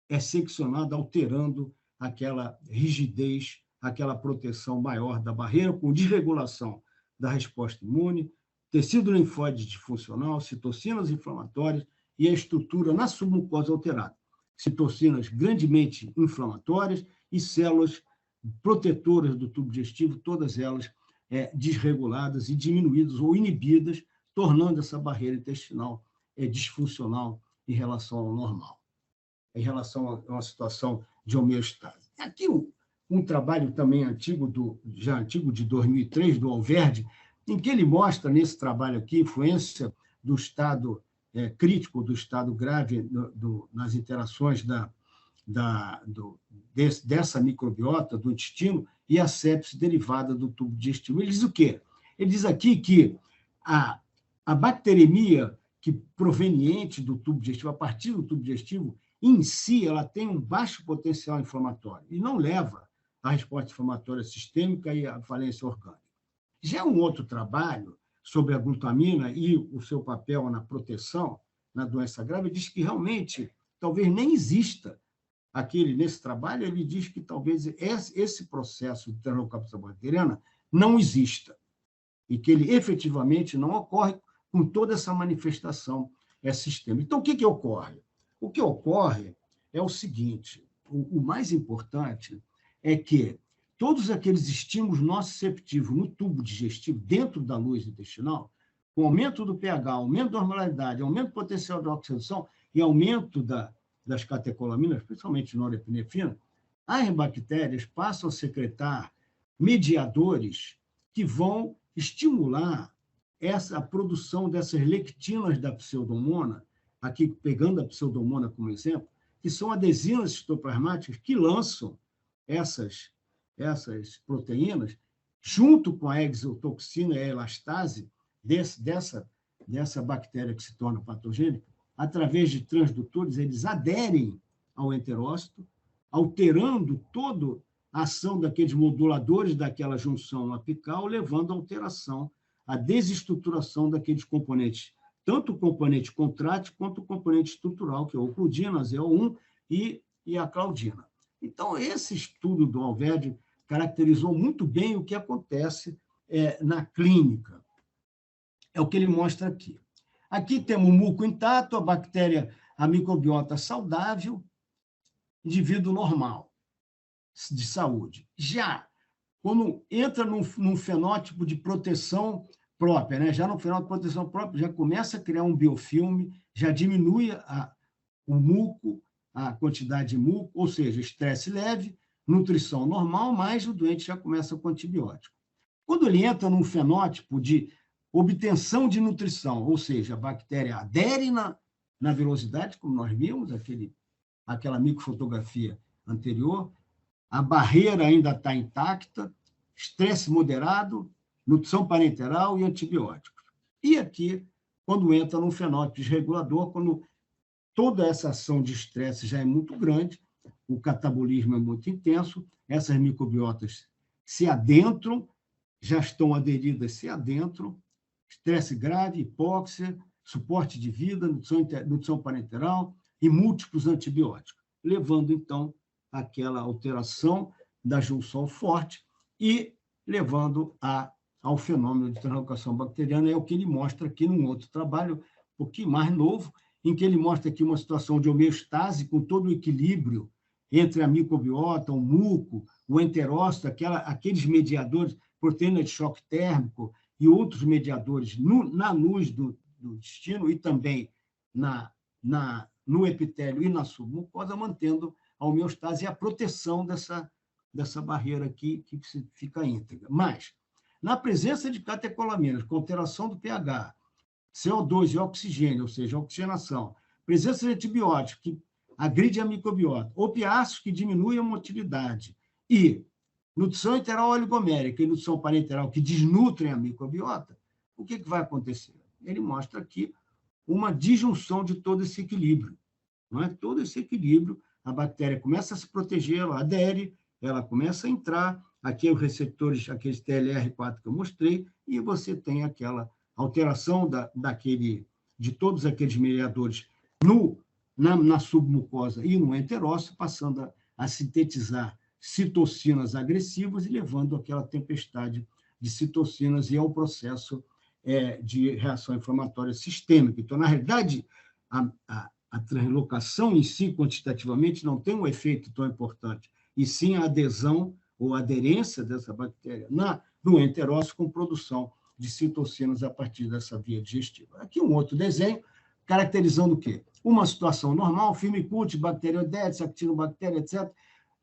é seccionada, alterando aquela rigidez, aquela proteção maior da barreira, com desregulação da resposta imune, tecido linfóide disfuncional, citocinas inflamatórias e a estrutura na submucosa alterada. Citocinas grandemente inflamatórias e células protetoras do tubo digestivo, todas elas desreguladas e diminuídas ou inibidas, tornando essa barreira intestinal disfuncional em relação ao normal, em relação a uma situação de homeostase. Aqui um trabalho também antigo, já antigo, de 2003, do Alverde, em que ele mostra, nesse trabalho aqui, influência do estado crítico, do estado grave nas interações dessa microbiota do intestino e a sepse derivada do tubo digestivo. Ele diz o quê? Ele diz aqui que a bacteremia proveniente do tubo digestivo, a partir do tubo digestivo, em si, ela tem um baixo potencial inflamatório e não leva à resposta inflamatória sistêmica e à falência orgânica. Já um outro trabalho sobre a glutamina e o seu papel na proteção na doença grave diz que realmente talvez nem exista nesse trabalho, ele diz que talvez esse processo de translocação bacteriana não exista e que ele efetivamente não ocorre com toda essa manifestação sistêmica. Então, o que ocorre? O que ocorre é o seguinte: o mais importante é que todos aqueles estímulos nociceptivos no tubo digestivo, dentro da luz intestinal, com aumento do pH, aumento da osmolaridade, aumento do potencial de oxidação e aumento das catecolaminas, principalmente norepinefrina, as bactérias passam a secretar mediadores que vão estimular a produção dessas lectinas da pseudomonas, aqui pegando a pseudomonas como exemplo, que são adesinas citoplasmáticas que lançam essas proteínas, junto com a exotoxina e a elastase dessa bactéria que se torna patogênica, através de transdutores, eles aderem ao enterócito, alterando toda a ação daqueles moduladores daquela junção apical, levando à alteração, à desestruturação daqueles componentes, tanto o componente contrátil quanto o componente estrutural, que é a ocludina, a ZO1 e a claudina. Então, esse estudo do Alverde caracterizou muito bem o que acontece na clínica. É o que ele mostra aqui. Aqui temos o muco intacto, a bactéria, a microbiota saudável, indivíduo normal, de saúde. Já, quando entra num fenótipo de proteção própria, né? Já no fenótipo de proteção própria, já começa a criar um biofilme, já diminui o muco, a quantidade de muco, ou seja, estresse leve, nutrição normal, mas o doente já começa com antibiótico. Quando ele entra num fenótipo de obtenção de nutrição, ou seja, a bactéria adere na velocidade, como nós vimos, aquela microfotografia anterior, a barreira ainda está intacta, estresse moderado, nutrição parenteral e antibióticos. E aqui, quando entra num fenótipo desregulador, quando toda essa ação de estresse já é muito grande, o catabolismo é muito intenso, essas microbiotas se adentram, já estão aderidas, se adentram, estresse grave, hipóxia, suporte de vida, nutrição parenteral e múltiplos antibióticos, levando, então, àquela alteração da junção forte e levando ao fenômeno de translocação bacteriana. É o que ele mostra aqui num outro trabalho, um pouquinho mais novo, em que ele mostra aqui uma situação de homeostase com todo o equilíbrio entre a microbiota, o muco, o enterócito, aqueles mediadores, proteína de choque térmico e outros mediadores na luz do intestino e também no epitélio e na submucosa, mantendo a homeostase e a proteção dessa barreira aqui que fica íntegra. Mas, na presença de catecolaminas, com alteração do pH, CO2 e oxigênio, ou seja, oxigenação, presença de antibióticos que agride a microbiota, opiáceos que diminuem a motilidade e nutrição enteral oligomérica e nutrição parenteral que desnutrem a microbiota, o que vai acontecer? Ele mostra aqui uma disjunção de todo esse equilíbrio. Não é? Todo esse equilíbrio, a bactéria começa a se proteger, ela adere, ela começa a entrar, aqui os receptores, aqueles TLR4 que eu mostrei, e você tem aquela alteração de todos aqueles mediadores na submucosa e no enterócito, passando a sintetizar citocinas agressivas e levando àquela tempestade de citocinas e ao processo de reação inflamatória sistêmica. Então, na realidade, a translocação em si, quantitativamente, não tem um efeito tão importante, e sim a adesão ou aderência dessa bactéria no enterócito com produção de citocinas a partir dessa via digestiva. Aqui um outro desenho, caracterizando o quê? Uma situação normal, Firmicutes, Bacteroidetes, Actinobactéria, etc.,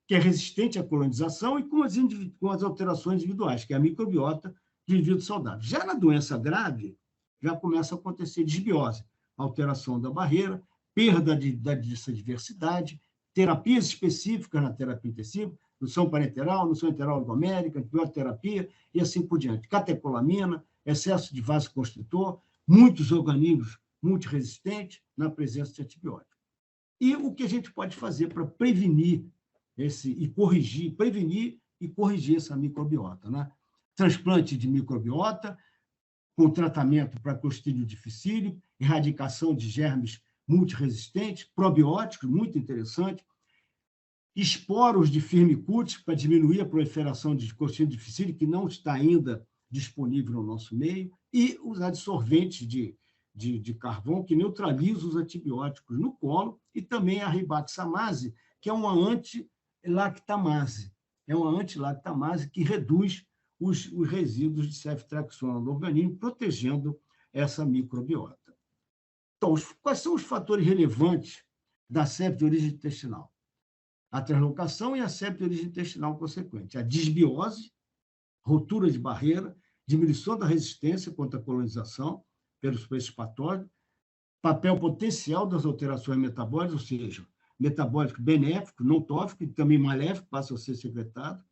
que é resistente à colonização e com as alterações individuais, que é a microbiota de indivíduo saudável. Já na doença grave, já começa a acontecer disbiose, alteração da barreira, perda dessa diversidade, terapias específicas na terapia intensiva, nutrição parenteral, nutrição enteral oligomérica, antibioterapia e assim por diante. Catecolamina, excesso de vasoconstritor, muitos organismos multiresistentes na presença de antibióticos. E o que a gente pode fazer para prevenir e corrigir essa microbiota, né? Transplante de microbiota, com tratamento para Clostridium difficile, erradicação de germes multiresistentes, probióticos, muito interessante, esporos de Firmicutes para diminuir a proliferação de Clostridium difficile, que não está ainda disponível no nosso meio, e os adsorventes de carvão que neutralizam os antibióticos no colo, e também a ribaxamase, que é uma antilactamase. É uma antilactamase que reduz os resíduos de ceftriaxona no organismo, protegendo essa microbiota. Então, quais são os fatores relevantes da sepse de origem intestinal? A translocação e a sepse de origem intestinal consequente. A disbiose, ruptura de barreira, diminuição da resistência contra a colonização pelos peixes patógenos, papel potencial das alterações metabólicas, ou seja, metabólico benéfico, não tóxico e também maléfico, passa a ser secretado,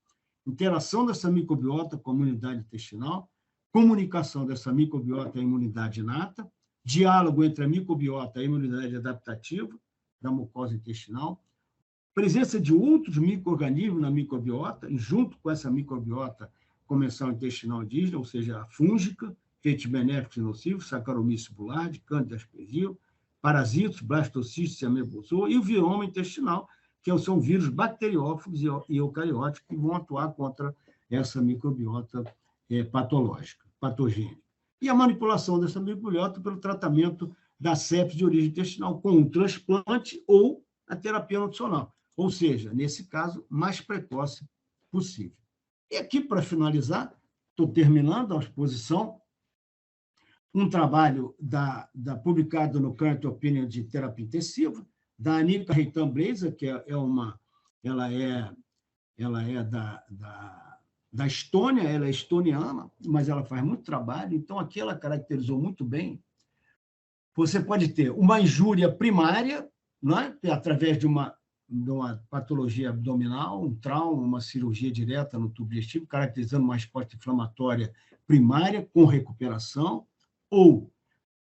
interação dessa microbiota com a imunidade intestinal, comunicação dessa microbiota à imunidade inata, diálogo entre a microbiota e a imunidade adaptativa da mucosa intestinal, presença de outros micro-organismos na microbiota, e junto com essa microbiota comensal intestinal indígena, ou seja, a fúngica, feitos benéficos e nocivos, Saccharomyces boulardii, Candida aspergillus, parasitos, blastocistos e amebozoa, e o viroma intestinal, que são vírus bacteriófagos e eucarióticos que vão atuar contra essa microbiota patológica, patogênica. E a manipulação dessa microbiota pelo tratamento da sepse de origem intestinal com um transplante ou a terapia nutricional, ou seja, nesse caso, mais precoce possível. E aqui, para finalizar, estou terminando a exposição, um trabalho publicado no Current Opinion de Terapia Intensiva, da Anika Reitan Blazer, que ela é da Estônia, ela é estoniana, mas ela faz muito trabalho, então aqui ela caracterizou muito bem. Você pode ter uma injúria primária, não é? Através de uma patologia abdominal, um trauma, uma cirurgia direta no tubo digestivo, caracterizando uma resposta inflamatória primária com recuperação, ou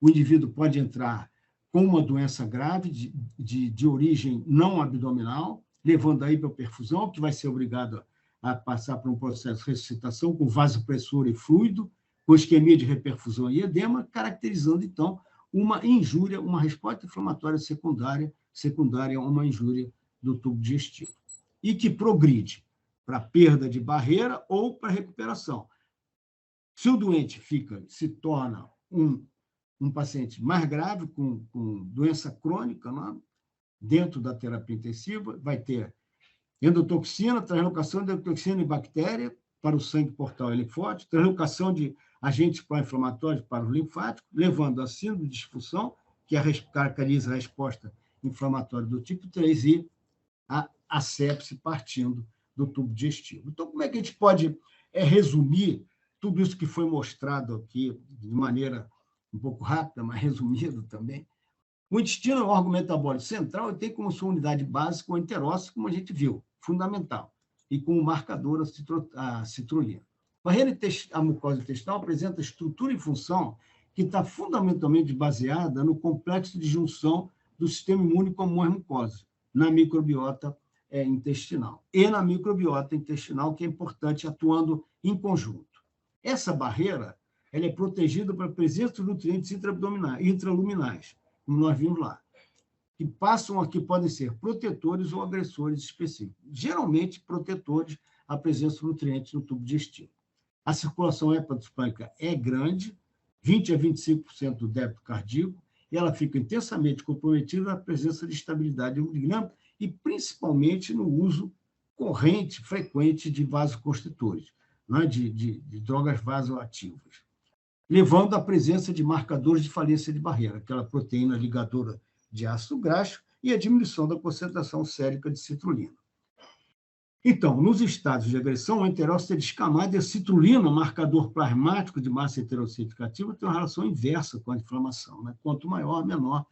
o indivíduo pode entrar com uma doença grave de origem não abdominal, levando a hipoperfusão, que vai ser obrigado a passar por um processo de ressuscitação com vasopressor e fluido, com isquemia de reperfusão e edema, caracterizando, então, uma injúria, uma resposta inflamatória secundária a uma injúria do tubo digestivo, e que progride para perda de barreira ou para recuperação. Se o doente se torna um paciente mais grave, com doença crônica, né, dentro da terapia intensiva, vai ter endotoxina, translocação de endotoxina e bactéria para o sangue portal e linfótico, translocação de agentes pró-inflamatórios para os linfáticos, levando a síndrome de disfunção, que caracteriza a resposta inflamatória do tipo 3, e a sepse partindo do tubo digestivo. Então, como é que a gente pode resumir tudo isso que foi mostrado aqui de maneira um pouco rápida, mas resumido também? O intestino é um órgão metabólico central e tem como sua unidade básica o enterócito, como a gente viu, fundamental, e como marcador a citrulina. A mucosa intestinal apresenta estrutura e função que está fundamentalmente baseada no complexo de junção do sistema imune com as mucosas, na microbiota intestinal e na microbiota intestinal, que é importante, atuando em conjunto. Essa barreira ela é protegida pela presença dos nutrientes intraluminais, como nós vimos lá, que passam aqui, podem ser protetores ou agressores específicos, geralmente protetores à presença de nutrientes no tubo digestivo. A circulação hepatospânica é grande, 20% a 25% do débito cardíaco, e ela fica intensamente comprometida na presença de estabilidade hemodinâmica e principalmente no uso corrente, frequente de vasoconstritores, né, de drogas vasoativas, levando à presença de marcadores de falência de barreira, aquela proteína ligadora de ácido graxo e a diminuição da concentração sérica de citrulina. Então, nos estados de agressão, o enterócito descamado e a citrulina, marcador plasmático de massa heterocítica ativa, tem uma relação inversa com a inflamação, né? Quanto maior, menor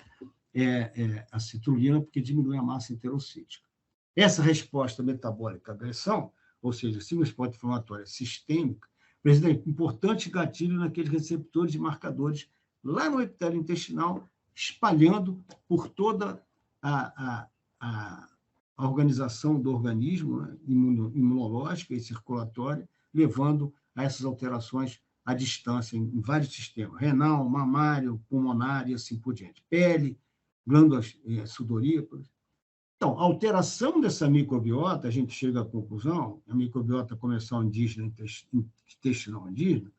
é a citrulina, porque diminui a massa heterocítica. Essa resposta metabólica à agressão, ou seja, se uma resposta inflamatória sistêmica, apresenta importante gatilho naqueles receptores e marcadores lá no epitélio intestinal, espalhando por toda a organização do organismo, né, imunológica e circulatória, levando a essas alterações à distância em vários sistemas, renal, mamário, pulmonar e assim por diante. Pele, glândulas sudoríparas. Então, a alteração dessa microbiota, a gente chega à conclusão, a microbiota comercial indígena, intestinal indígena,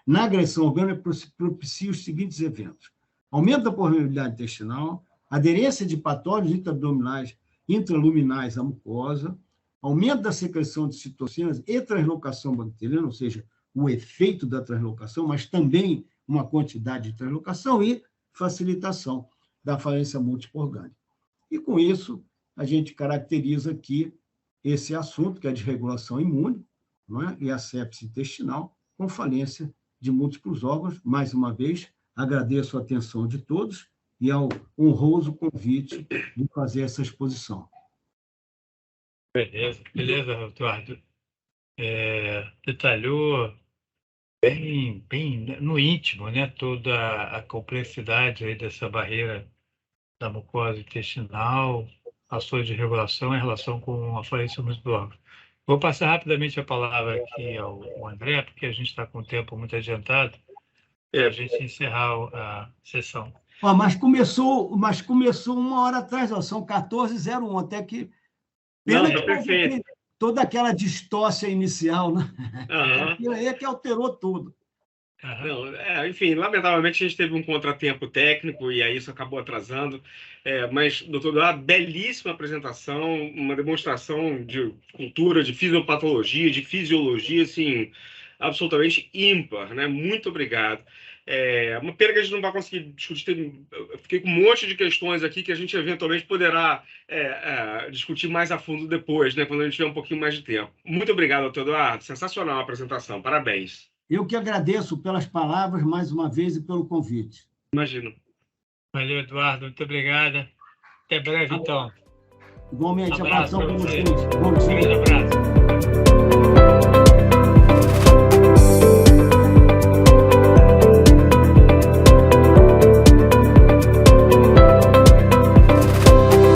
na agressão orgânica propicia os seguintes eventos: aumento da permeabilidade intestinal, aderência de patógenos intraabdominais intraluminais à mucosa, aumento da secreção de citocinas e translocação bacteriana, ou seja, o efeito da translocação, mas também uma quantidade de translocação e facilitação da falência múltipla orgânica. E, com isso, a gente caracteriza aqui esse assunto, que é a desregulação imune, não é? E a sepse intestinal, com falência de múltiplos órgãos. Mais uma vez, agradeço a atenção de todos e ao honroso convite de fazer essa exposição. Beleza, Eduardo. Detalhou bem no íntimo, né, toda a complexidade aí dessa barreira da mucosa intestinal, ações de regulação em relação com a falência múltipla órgãos. Vou passar rapidamente a palavra aqui ao André, porque a gente está com o tempo muito adiantado, para a gente encerrar a sessão. Mas começou 1 hora atrás, são 14h01, até que... Pena que perfeito. Toda aquela distócia inicial, né? Uhum. Aquilo aí é que alterou tudo. Não, enfim, lamentavelmente a gente teve um contratempo técnico e aí isso acabou atrasando. Mas, doutor Eduardo, belíssima apresentação, uma demonstração de cultura, de fisiopatologia, de fisiologia, assim, absolutamente ímpar, né? Muito obrigado. Uma pena que a gente não vai conseguir discutir. Eu fiquei com um monte de questões aqui que a gente eventualmente poderá discutir mais a fundo depois, né? Quando a gente tiver um pouquinho mais de tempo. Muito obrigado, doutor Eduardo. Sensacional a apresentação. Parabéns. Eu que agradeço pelas palavras mais uma vez e pelo convite. Imagino. Valeu, Eduardo. Muito obrigado. Até breve, então. Igualmente, Abraço abração para pra vocês. vocês. Bom dia. Grande abraço.